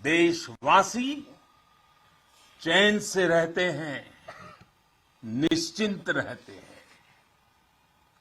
देशवासी चैन से रहते हैं, निश्चिंत रहते हैं।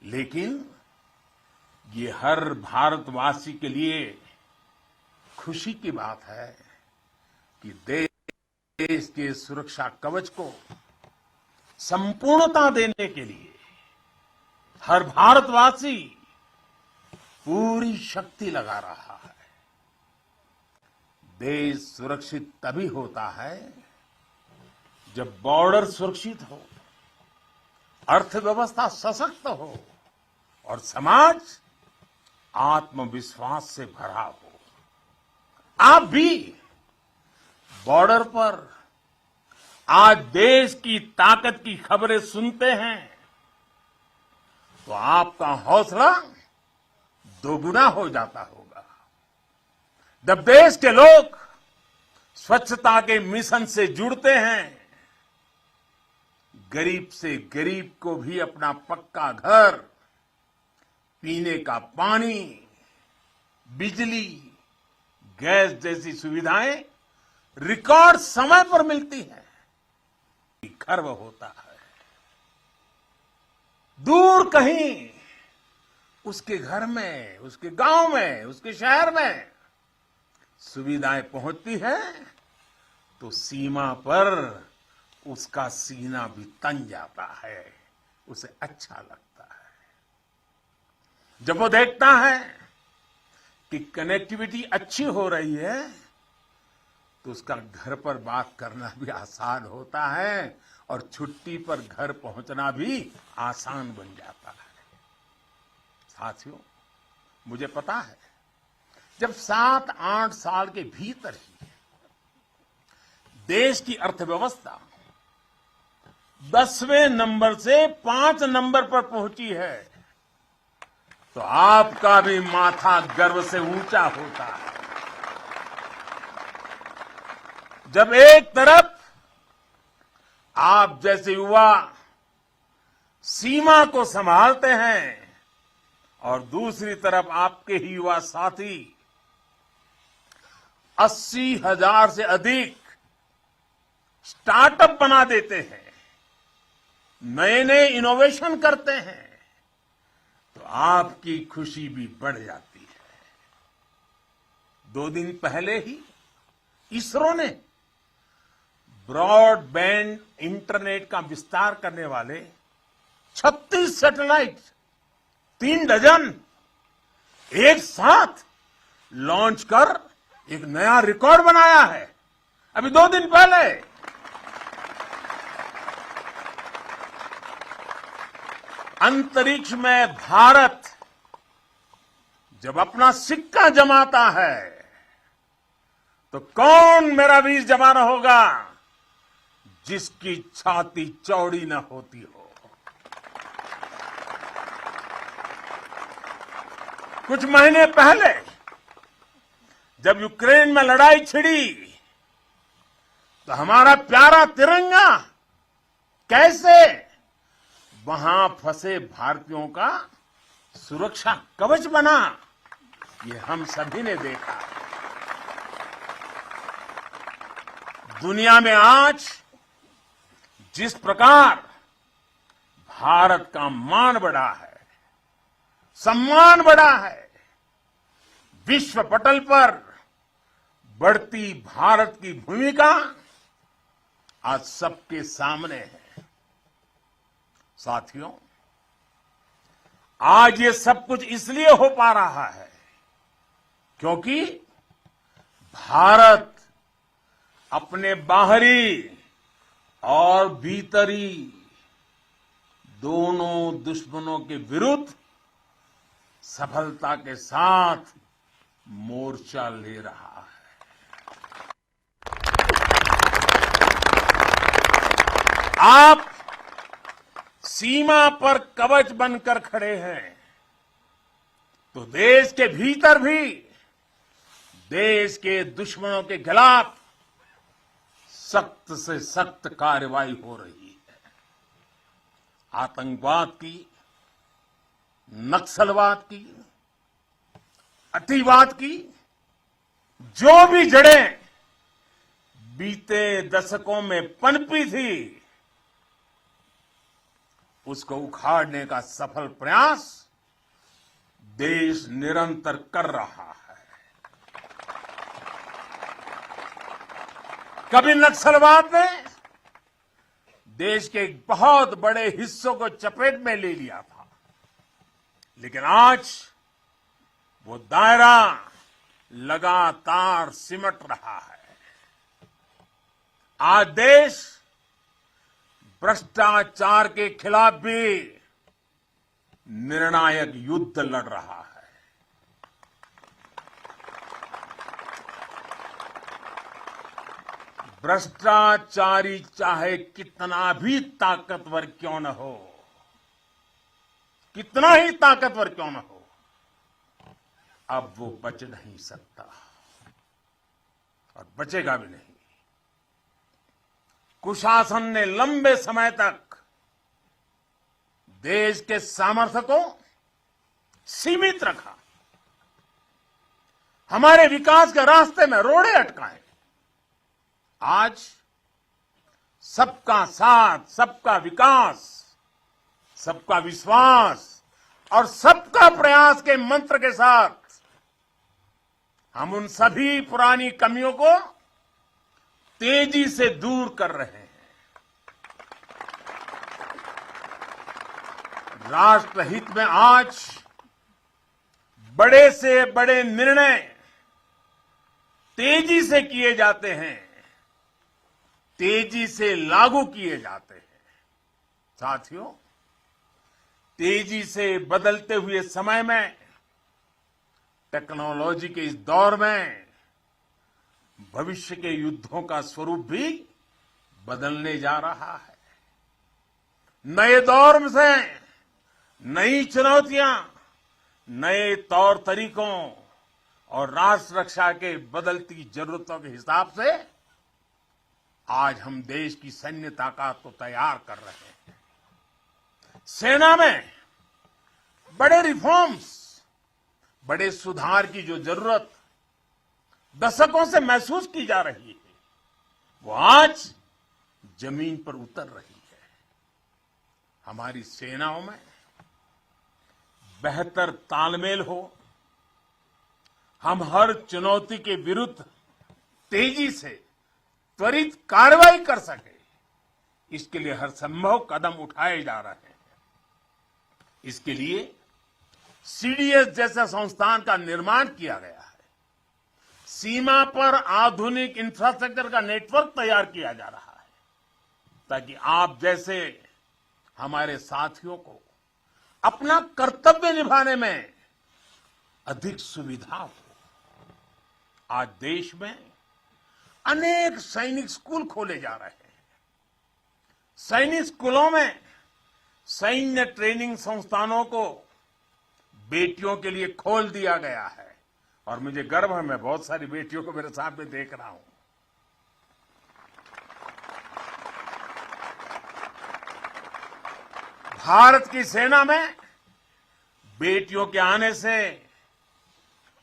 लेकिन ये हर भारतवासी के लिए खुशी की बात है कि देश के सुरक्षा कवच को संपूर्णता देने के लिए हर भारतवासी पूरी शक्ति लगा रहा है। देश सुरक्षित तभी होता है जब बॉर्डर सुरक्षित हो, अर्थव्यवस्था सशक्त हो और समाज आत्मविश्वास से भरा हो। आप भी बॉर्डर पर आज देश की ताकत की खबरें सुनते हैं तो आपका हौसला दोगुना हो जाता होगा। जब देश के लोग स्वच्छता के मिशन से जुड़ते हैं, गरीब से गरीब को भी अपना पक्का घर, पीने का पानी, बिजली, गैस जैसी सुविधाएं रिकॉर्ड समय पर मिलती हैं, गर्व होता है। दूर कहीं उसके घर में, उसके गांव में, उसके शहर में सुविधाएं पहुंचती है तो सीमा पर उसका सीना भी तन जाता है, उसे अच्छा लगता है। जब वो देखता है कि कनेक्टिविटी अच्छी हो रही है तो उसका घर पर बात करना भी आसान होता है और छुट्टी पर घर पहुंचना भी आसान बन जाता है। साथियों, मुझे पता है जब 7-8 साल के भीतर ही देश की अर्थव्यवस्था 10वें नंबर से 5 नंबर पर पहुंची है तो आपका भी माथा गर्व से ऊंचा होता है। जब एक तरफ आप जैसे युवा सीमा को संभालते हैं और दूसरी तरफ आपके ही युवा साथी 80,000 से अधिक स्टार्टअप बना देते हैं, नए नए इनोवेशन करते हैं तो आपकी खुशी भी बढ़ जाती है। 2 दिन पहले ही इसरो ने ब्रॉडबैंड इंटरनेट का विस्तार करने वाले 36 सैटेलाइट, 3 डजन एक साथ लॉन्च कर एक नया रिकॉर्ड बनाया है। अभी 2 दिन पहले अंतरिक्ष में भारत जब अपना सिक्का जमाता है तो कौन मेरा वीर जवान होगा जिसकी छाती चौड़ी न होती हो। कुछ महीने पहले जब यूक्रेन में लड़ाई छिड़ी तो हमारा प्यारा तिरंगा कैसे वहां फंसे भारतीयों का सुरक्षा कवच बना, ये हम सभी ने देखा। दुनिया में आज जिस प्रकार भारत का मान बढ़ा है, सम्मान बढ़ा है, विश्व पटल पर बढ़ती भारत की भूमिका आज सबके सामने है। साथियों, आज ये सब कुछ इसलिए हो पा रहा है क्योंकि भारत अपने बाहरी और भीतरी दोनों दुश्मनों के विरुद्ध सफलता के साथ मोर्चा ले रहा है। आप सीमा पर कवच बनकर खड़े हैं तो देश के भीतर भी देश के दुश्मनों के खिलाफ सख्त से सख्त कार्रवाई हो रही है। आतंकवाद की, नक्सलवाद की, अतिवाद की जो भी जड़ें बीते दशकों में पनपी थी, उसको उखाड़ने का सफल प्रयास देश निरंतर कर रहा है। कभी नक्सलवाद ने देश के एक बहुत बड़े हिस्सों को चपेट में ले लिया था, लेकिन आज वो दायरा लगातार सिमट रहा है। आज देश भ्रष्टाचार के खिलाफ भी निर्णायक युद्ध लड़ रहा है। भ्रष्टाचारी चाहे कितना भी ताकतवर क्यों न हो, कितना ही ताकतवर क्यों न हो, अब वो बच नहीं सकता और बचेगा भी नहीं। कुशासन ने लंबे समय तक देश के सामर्थ्य को सीमित रखा, हमारे विकास के रास्ते में रोड़े अटकाए। आज सबका साथ, सबका विकास, सबका विश्वास और सबका प्रयास के मंत्र के साथ हम उन सभी पुरानी कमियों को तेजी से दूर कर रहे हैं। राष्ट्रहित में आज बड़े से बड़े निर्णय तेजी से किए जाते हैं, तेजी से लागू किए जाते हैं। साथियों, तेजी से बदलते हुए समय में, टेक्नोलॉजी के इस दौर में भविष्य के युद्धों का स्वरूप भी बदलने जा रहा है। नए दौर से नई चुनौतियां, नए तौर तरीकों और राष्ट्र रक्षा के बदलती जरूरतों के हिसाब से आज हम देश की सैन्य ताकत को तैयार कर रहे हैं। सेना में बड़े रिफॉर्म्स, बड़े सुधार की जो जरूरत दशकों से महसूस की जा रही है, वो आज जमीन पर उतर रही है। हमारी सेनाओं में बेहतर तालमेल हो, हम हर चुनौती के विरुद्ध तेजी से त्वरित कार्रवाई कर सके, इसके लिए हर संभव कदम उठाए जा रहे हैं। इसके लिए सीडीएस जैसा संस्थान का निर्माण किया गया है। सीमा पर आधुनिक इंफ्रास्ट्रक्चर का नेटवर्क तैयार किया जा रहा है, ताकि आप जैसे हमारे साथियों को अपना कर्तव्य निभाने में अधिक सुविधा हो। आज देश में अनेक सैनिक स्कूल खोले जा रहे हैं। सैनिक स्कूलों में सैन्य ट्रेनिंग संस्थानों को बेटियों के लिए खोल दिया गया है और मुझे गर्व है, मैं बहुत सारी बेटियों को मेरे सामने देख रहा हूं। भारत की सेना में बेटियों के आने से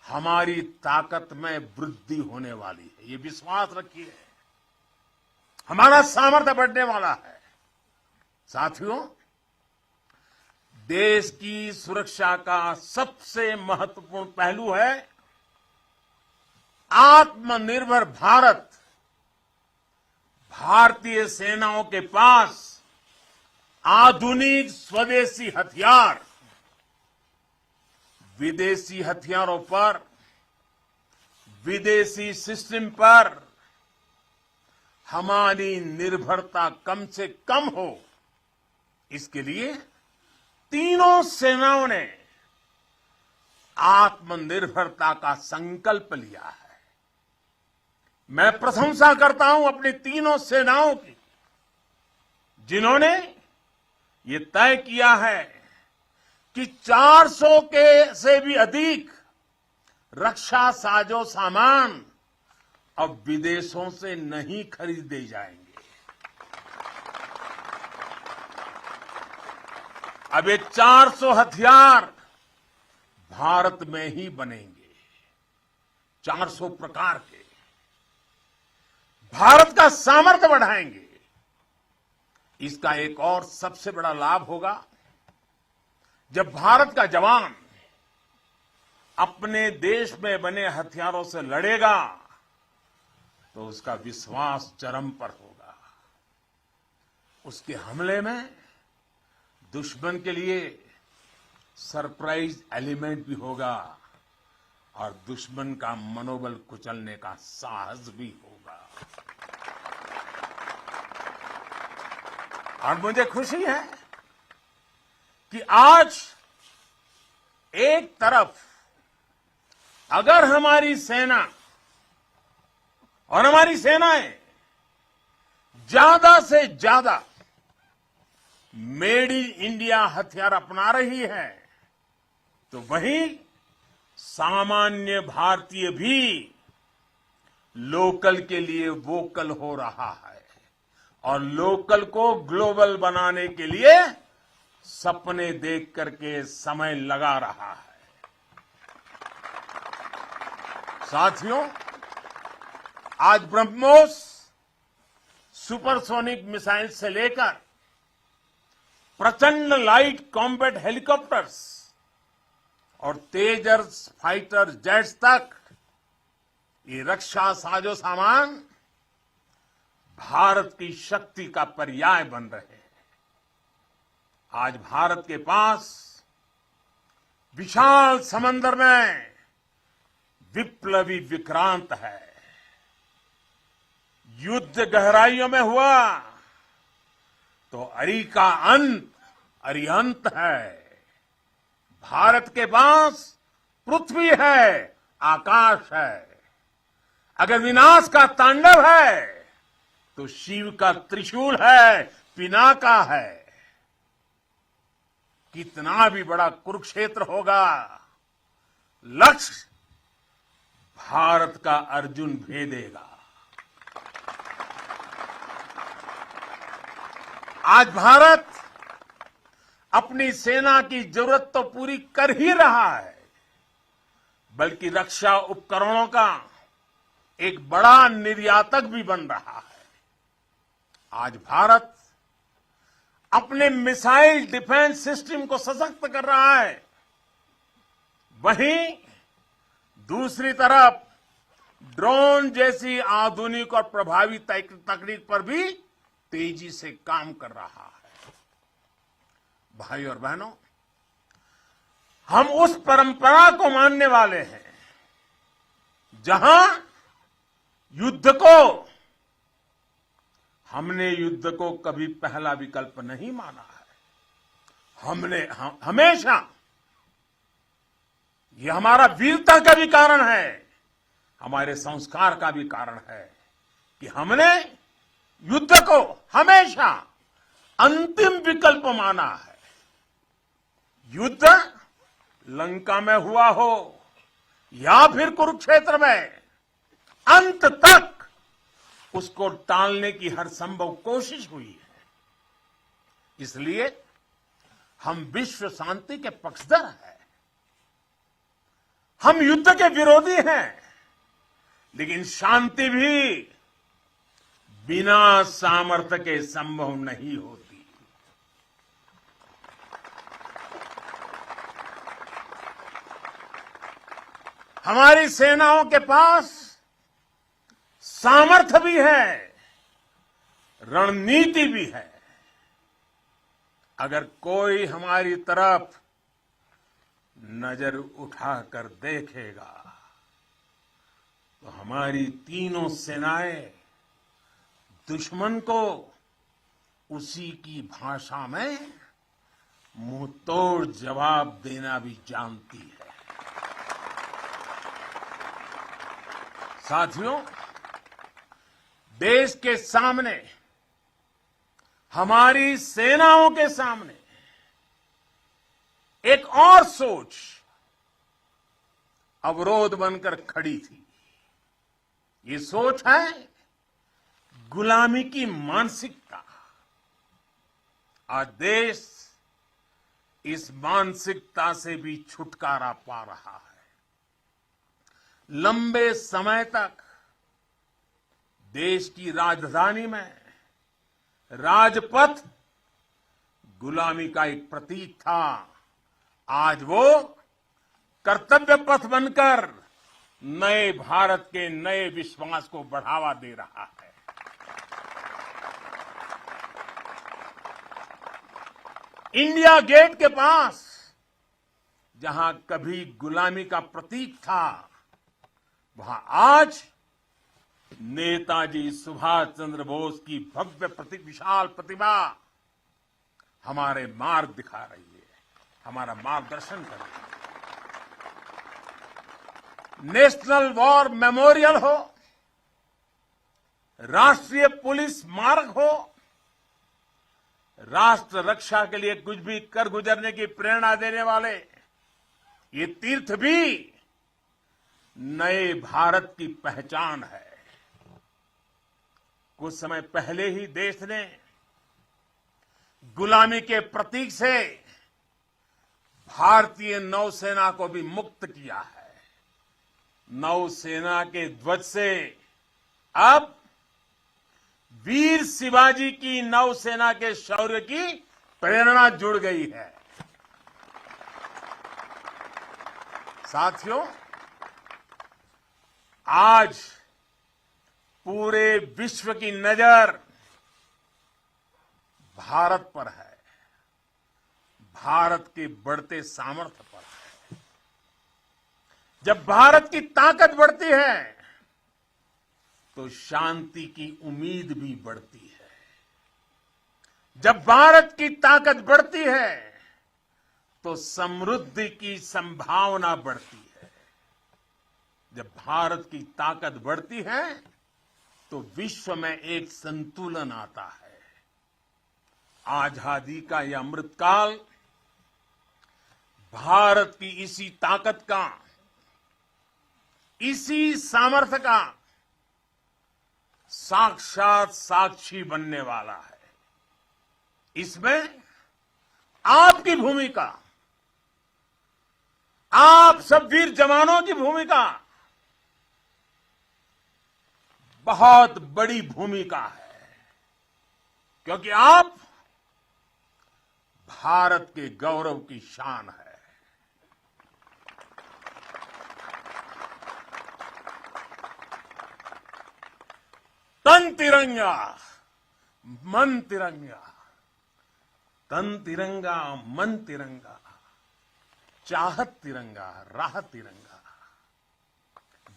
हमारी ताकत में वृद्धि होने वाली है, ये विश्वास रखिए। हमारा सामर्थ्य बढ़ने वाला है। साथियों, देश की सुरक्षा का सबसे महत्वपूर्ण पहलू है आत्मनिर्भर भारत। भारतीय सेनाओं के पास आधुनिक स्वदेशी हथियार, विदेशी हथियारों पर, विदेशी सिस्टम पर हमारी निर्भरता कम से कम हो, इसके लिए तीनों सेनाओं ने आत्मनिर्भरता का संकल्प लिया है। मैं प्रशंसा करता हूं अपनी तीनों सेनाओं की, जिन्होंने ये तय किया है कि 400 के से भी अधिक रक्षा साजो सामान अब विदेशों से नहीं खरीदे जाएंगे। अब ये 400 हथियार भारत में ही बनेंगे, 400 प्रकार के, भारत का सामर्थ्य बढ़ाएंगे। इसका एक और सबसे बड़ा लाभ होगा, जब भारत का जवान अपने देश में बने हथियारों से लड़ेगा तो उसका विश्वास चरम पर होगा। उसके हमले में दुश्मन के लिए सरप्राइज एलिमेंट भी होगा और दुश्मन का मनोबल कुचलने का साहस भी होगा। और मुझे खुशी है कि आज एक तरफ अगर हमारी सेना और हमारी सेनाएं ज्यादा से ज्यादा मेड इन इंडिया हथियार अपना रही है, तो वहीं सामान्य भारतीय भी लोकल के लिए वोकल हो रहा है और लोकल को ग्लोबल बनाने के लिए सपने देख करके समय लगा रहा है। साथियों, आज ब्रह्मोस सुपरसोनिक मिसाइल से लेकर प्रचंड लाइट कॉम्बैट हेलीकॉप्टर्स और तेजस फाइटर जेट्स तक ये रक्षा साजो सामान भारत की शक्ति का पर्याय बन रहे हैं। आज भारत के पास विशाल समंदर में विप्लवी विक्रांत है। युद्ध गहराइयों में हुआ तो अरी का अंत अरिहंत है। भारत के पास पृथ्वी है, आकाश है। अगर विनाश का तांडव है तो शिव का त्रिशूल है, पिनाका है। कितना भी बड़ा कुरुक्षेत्र होगा, लक्ष्य भारत का अर्जुन भेदेगा। आज भारत अपनी सेना की जरूरत तो पूरी कर ही रहा है, बल्कि रक्षा उपकरणों का एक बड़ा निर्यातक भी बन रहा है। आज भारत अपने मिसाइल डिफेंस सिस्टम को सशक्त कर रहा है, वहीं दूसरी तरफ ड्रोन जैसी आधुनिक और प्रभावी तकनीक पर भी तेजी से काम कर रहा है। भाई और बहनों, हम उस परंपरा को मानने वाले हैं जहां हमने युद्ध को कभी पहला विकल्प नहीं माना है। हमेशा ये हमारा वीरता का भी कारण है, हमारे संस्कार का भी कारण है कि हमने युद्ध को हमेशा अंतिम विकल्प माना है। युद्ध लंका में हुआ हो या फिर कुरुक्षेत्र में, अंत तक उसको टालने की हर संभव कोशिश हुई है। इसलिए हम विश्व शांति के पक्षधर हैं। हम युद्ध के विरोधी हैं, लेकिन शांति भी बिना सामर्थ्य के संभव नहीं होती। हमारी सेनाओं के पास सामर्थ्य भी है, रणनीति भी है। अगर कोई हमारी तरफ नजर उठाकर देखेगा तो हमारी तीनों सेनाएं दुश्मन को उसी की भाषा में मुंह तोड़ जवाब देना भी जानती है। साथियों, देश के सामने, हमारी सेनाओं के सामने एक और सोच अवरोध बनकर खड़ी थी। ये सोच है गुलामी की मानसिकता। आज देश इस मानसिकता से भी छुटकारा पा रहा है। लंबे समय तक देश की राजधानी में राजपथ गुलामी का एक प्रतीक था। आज वो कर्तव्य पथ बनकर नए भारत के नए विश्वास को बढ़ावा दे रहा है। इंडिया गेट के पास जहां कभी गुलामी का प्रतीक था, वहां आज नेताजी सुभाष चंद्र बोस की भव्य विशाल प्रतिमा हमारे मार्ग दिखा रही है, हमारा मार्गदर्शन कर रही है। नेशनल वॉर मेमोरियल हो, राष्ट्रीय पुलिस स्मारक हो, राष्ट्र रक्षा के लिए कुछ भी कर गुजरने की प्रेरणा देने वाले ये तीर्थ भी नए भारत की पहचान है। कुछ समय पहले ही देश ने गुलामी के प्रतीक से भारतीय नौसेना को भी मुक्त किया है। नौसेना के ध्वज से अब वीर शिवाजी की नौसेना के शौर्य की प्रेरणा जुड़ गई है। साथियों, आज पूरे विश्व की नजर भारत पर है, भारत के बढ़ते सामर्थ्य पर है। जब भारत की ताकत बढ़ती है तो शांति की उम्मीद भी बढ़ती है। जब भारत की ताकत बढ़ती है तो समृद्धि की संभावना बढ़ती है। जब भारत की ताकत बढ़ती है तो विश्व में एक संतुलन आता है। आजादी का यह अमृतकाल भारत की इसी ताकत का, इसी सामर्थ्य का साक्षात साक्षी बनने वाला है। इसमें आपकी भूमिका, आप सब वीर जवानों की भूमिका बहुत बड़ी भूमिका है, क्योंकि आप भारत के गौरव की शान है। तन तिरंगा मन तिरंगा, तन तिरंगा मन तिरंगा, चाहत तिरंगा राह तिरंगा,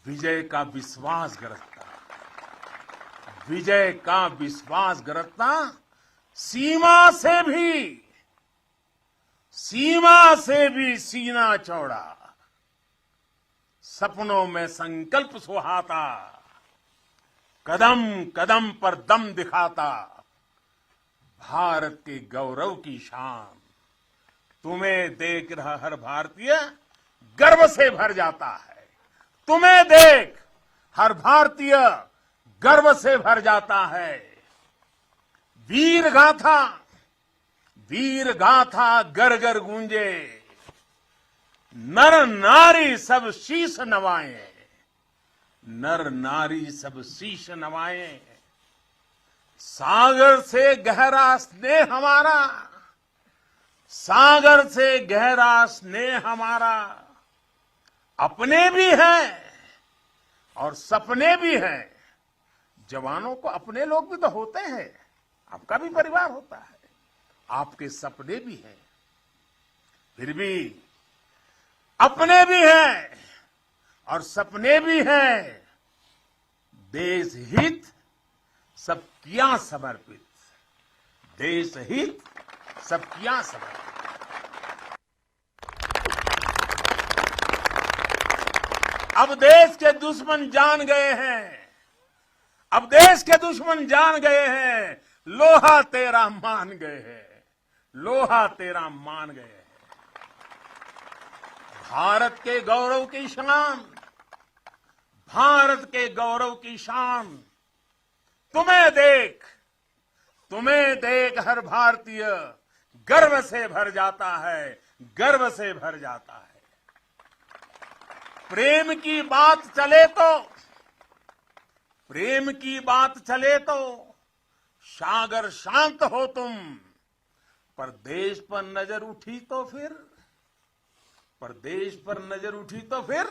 विजय का विश्वास गरजता, विजय का विश्वास गरजता, सीमा से भी सीना चौड़ा, सपनों में संकल्प सुहाता, कदम कदम पर दम दिखाता, भारत के गौरव की शान। तुम्हें देख रहा हर भारतीय गर्व से भर जाता है। तुम्हें देख हर भारतीय गर्व से भर जाता है। वीर गाथा गर गर गूंजे, नर नारी सब शीश नवाएं, नर नारी सब शीश नवाएं। सागर से गहरा स्नेह हमारा, सागर से गहरा स्नेह हमारा, अपने भी हैं और सपने भी हैं। जवानों को अपने लोग भी तो होते हैं, आपका भी परिवार होता है, आपके सपने भी हैं, फिर भी अपने भी हैं और सपने भी हैं। देश हित सब किया समर्पित, देश हित सब किया समर्पित। अब देश के दुश्मन जान गए हैं, अब देश के दुश्मन जान गए हैं, लोहा तेरा मान गए हैं, लोहा तेरा मान गए हैं। भारत के गौरव की शान, भारत के गौरव की शान। तुम्हें देख हर भारतीय गर्व से भर जाता है, गर्व से भर जाता है। प्रेम की बात चले तो प्रेम की बात चले तो सागर शांत हो तुम, पर देश पर नजर उठी तो फिर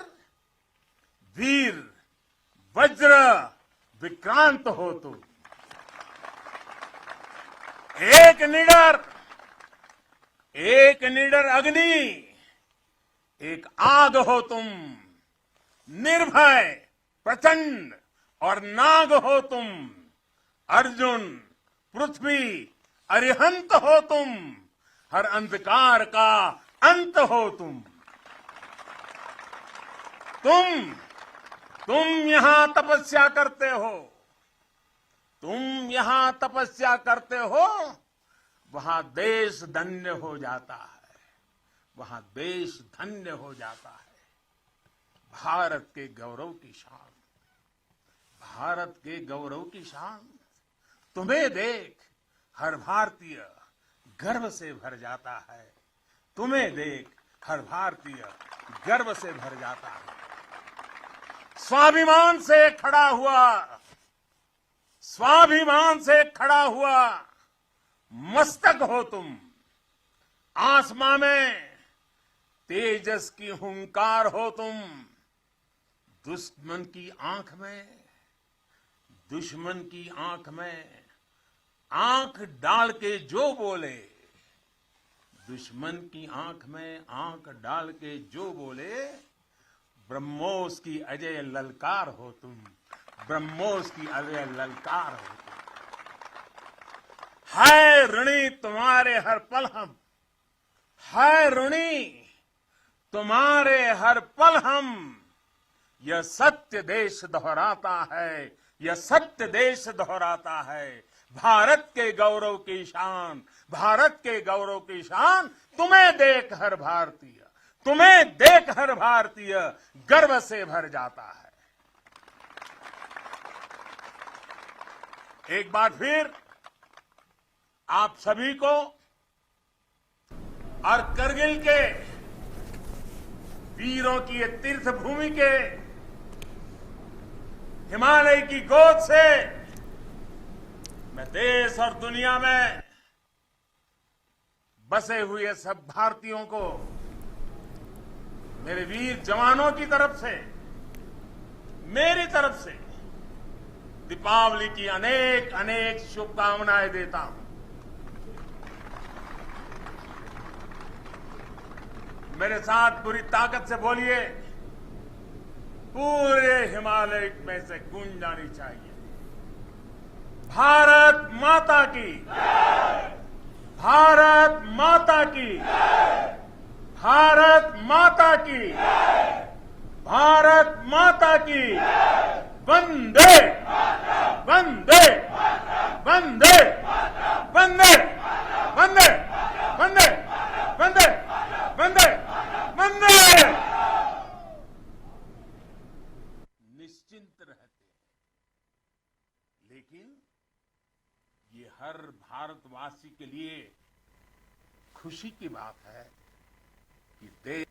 वीर वज्र विक्रांत हो तुम। एक निडर अग्नि, एक आग हो तुम, निर्भय प्रचंड और नाग हो तुम। अर्जुन पृथ्वी अरिहंत हो तुम, हर अंधकार का अंत हो तुम। तुम यहां तपस्या करते हो, वहां देश धन्य हो जाता है, भारत के गौरव की शान, तुम्हें देख हर भारतीय गर्व से भर जाता है, स्वाभिमान से खड़ा हुआ मस्तक हो तुम। आसमां में तेजस की हुंकार हो तुम। दुश्मन की आंख डाल के जो बोले, ब्रह्मोस की अजय ललकार हो तुम। है ऋणी तुम्हारे हर पल हम, यह सत्य देश दोहराता है। भारत के गौरव की शान, तुम्हें देख हर भारतीय गर्व से भर जाता है। एक बार फिर आप सभी को और करगिल के वीरों की ये तीर्थ भूमि के हिमालय की गोद से मैं देश और दुनिया में बसे हुए सब भारतीयों को, मेरे वीर जवानों की तरफ से, मेरी तरफ से दीपावली की अनेक शुभकामनाएं देता हूं। मेरे साथ पूरी ताकत से बोलिए, पूरे हिमालय में से गूंज जानी चाहिए, भारत माता की, भारत माता की, भारत माता की, भारत माता की। वंदे वंदे वंदे वंदे वंदे वंदे वंदे वंदे वंदे। निश्चिंत रहते हैं, लेकिन ये हर भारतवासी के लिए खुशी की बात है कि देश